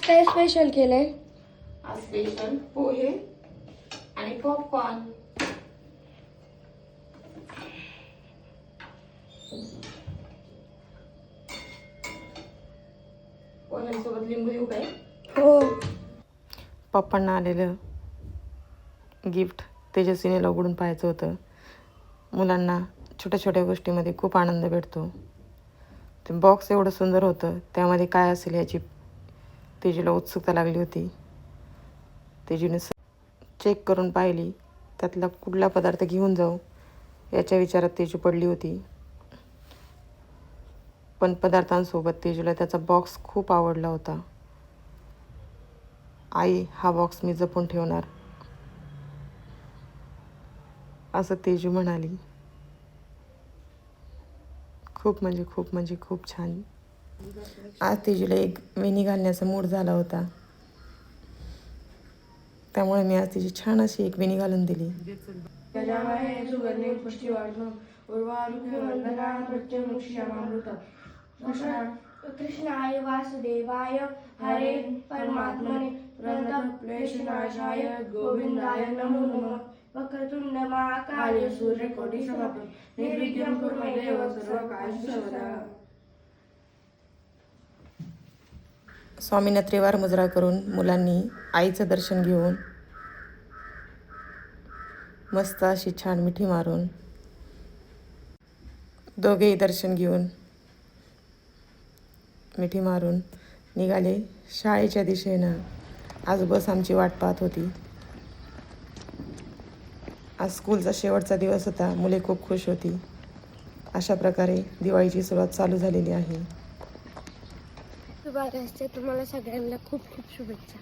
काय स्पेशल केलंय? आज स्पेशल पोहे आणि पॉपकॉर्न. पोह्यांसोबत लिंबू देऊ काय? हो. पप्पांना आलेलं गिफ्ट तेजस्विनीला उघडून पाहायचं होतं. मुलांना छोट्या छोट्या गोष्टीमध्ये खूप आनंद भेटतो. ते बॉक्स एवढं सुंदर होतं, त्यामध्ये काय असेल याची तेजूला उत्सुकता लागली होती. तेजूने चेक करून पाहिली, त्यातला कुठला पदार्थ घेऊन जाऊ याच्या विचारात तेजू पडली होती. पण पदार्थांसोबत तेजूला त्याचा बॉक्स खूप आवडला होता. आई, हा बॉक्स मी जपून ठेवणार, असं तेजू म्हणाली. खूप म्हणजे खूप छान. आज तेजूला एक वेणी घालण्याचा मूड झाला होता, त्यामुळे मी आज तिची छान अशी एक वेणी घालून दिली. कृष्णाय वासुदेवाय हरे परमात्मने प्रणतक्लेशनाशाय गोविंदाय नमो नमः. वक्रतुंड महाकाय सूर्यकोटि समप्रभ निर्विघ्नं कुरु मे देव सर्वकार्येषु सर्वदा. स्वामींना त्रिवार मुजरा करून मुलांनी आईचं दर्शन घेऊन मस्त अशी छान मिठी मारून दोघेही दर्शन घेऊन मिठी मारून निघाले शाळेच्या दिशेनं. आज बस आमची वाट पाहत होती. आज स्कूलचा शेवटचा दिवस होता. मुले खूप खुश होती. अशा प्रकारे दिवाळीची सुरुवात चालू झालेली आहे. तुम्हाला सगळ्यांना खूप खूप शुभेच्छा.